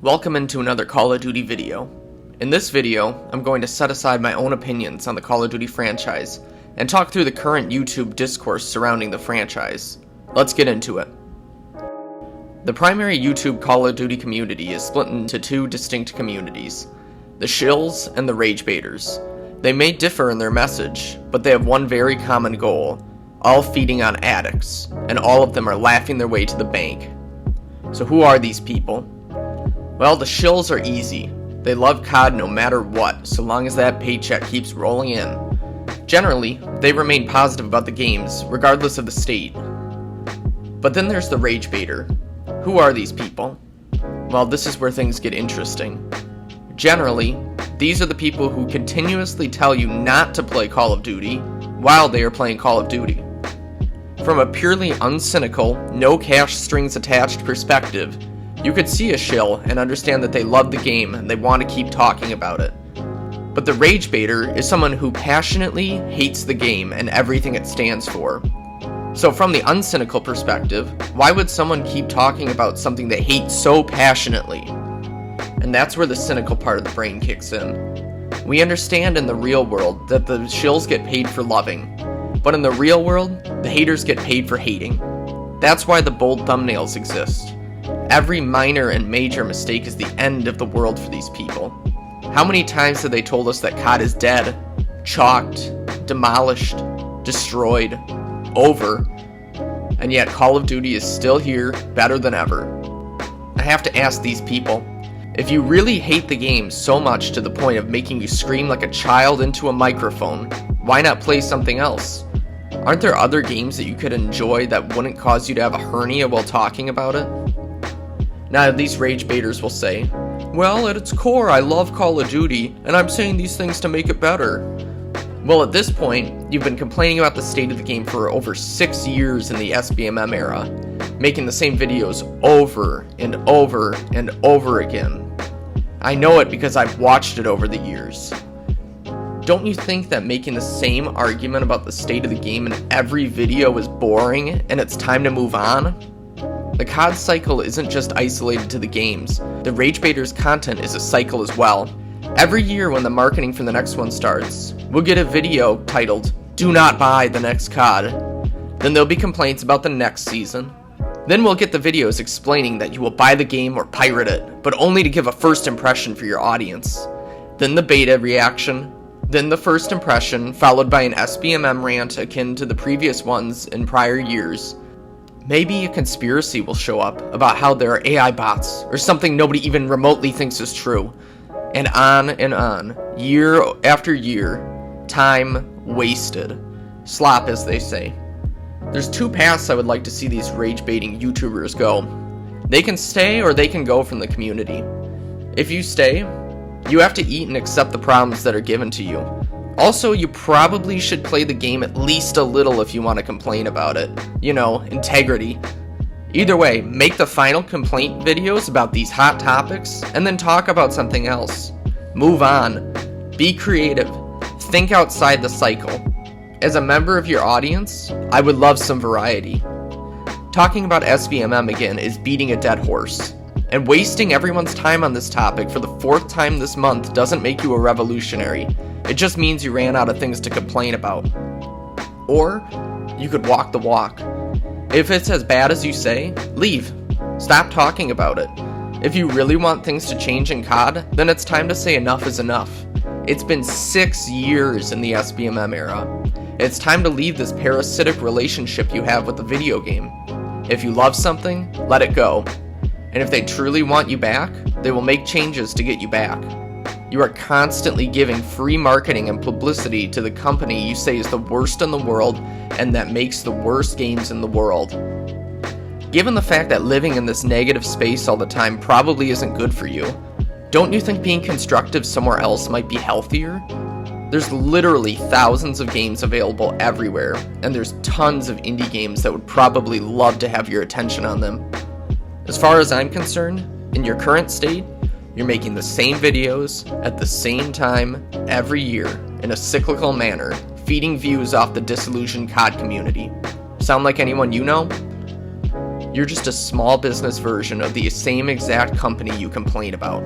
Welcome into another Call of Duty video. In this video, I'm going to set aside my own opinions on the Call of Duty franchise and talk through the current YouTube discourse surrounding the franchise. Let's get into it. The primary YouTube Call of Duty community is split into two distinct communities, the shills and the ragebaiters. They may differ in their message, but they have one very common goal, all feeding on addicts, and all of them are laughing their way to the bank. So who are these people? Well, the shills are easy. They love COD no matter what, so long as that paycheck keeps rolling in. Generally, they remain positive about the games, regardless of the state. But then there's the ragebaiter. Who are these people? Well, this is where things get interesting. Generally, these are the people who continuously tell you not to play Call of Duty while they are playing Call of Duty. From a purely uncynical, no cash strings attached perspective, you could see a shill and understand that they love the game and they want to keep talking about it. But the ragebaiter is someone who passionately hates the game and everything it stands for. So from the uncynical perspective, why would someone keep talking about something they hate so passionately? And that's where the cynical part of the brain kicks in. We understand in the real world that the shills get paid for loving, but in the real world, the haters get paid for hating. That's why the bold thumbnails exist. Every minor and major mistake is the end of the world for these people. How many times have they told us that COD is dead, chalked, demolished, destroyed, over, and yet Call of Duty is still here, better than ever? I have to ask these people, if you really hate the game so much to the point of making you scream like a child into a microphone, why not play something else? Aren't there other games that you could enjoy that wouldn't cause you to have a hernia while talking about it? Now, these ragebaiters will say, well, at its core, I love Call of Duty, and I'm saying these things to make it better. Well, at this point, you've been complaining about the state of the game for over 6 years in the SBMM era, making the same videos over and over and over again. I know it because I've watched it over the years. Don't you think that making the same argument about the state of the game in every video is boring and it's time to move on? The COD cycle isn't just isolated to the games. The ragebaiters' content is a cycle as well. Every year when the marketing for the next one starts, we'll get a video titled, "Do not buy the next COD." Then there'll be complaints about the next season. Then we'll get the videos explaining that you will buy the game or pirate it, but only to give a first impression for your audience. Then the beta reaction. Then the first impression, followed by an SBMM rant akin to the previous ones in prior years. Maybe a conspiracy will show up about how there are AI bots, or something nobody even remotely thinks is true. And on, year after year, time wasted. Slop, as they say. There's two paths I would like to see these rage-baiting YouTubers go. They can stay or they can go from the community. If you stay, you have to eat and accept the problems that are given to you. Also, you probably should play the game at least a little if you want to complain about it. You know, integrity. Either way, make the final complaint videos about these hot topics, and then talk about something else. Move on. Be creative. Think outside the cycle. As a member of your audience, I would love some variety. Talking about SBMM again is beating a dead horse. And wasting everyone's time on this topic for the 4th time this month doesn't make you a revolutionary. It just means you ran out of things to complain about. Or, you could walk the walk. If it's as bad as you say, leave. Stop talking about it. If you really want things to change in COD, then it's time to say enough is enough. It's been 6 years in the SBMM era. It's time to leave this parasitic relationship you have with the video game. If you love something, let it go. And if they truly want you back, they will make changes to get you back. You are constantly giving free marketing and publicity to the company you say is the worst in the world and that makes the worst games in the world. Given the fact that living in this negative space all the time probably isn't good for you, don't you think being constructive somewhere else might be healthier? There's literally thousands of games available everywhere, and there's tons of indie games that would probably love to have your attention on them. As far as I'm concerned, in your current state, you're making the same videos at the same time every year in a cyclical manner, feeding views off the disillusioned COD community. Sound like anyone you know? You're just a small business version of the same exact company you complain about.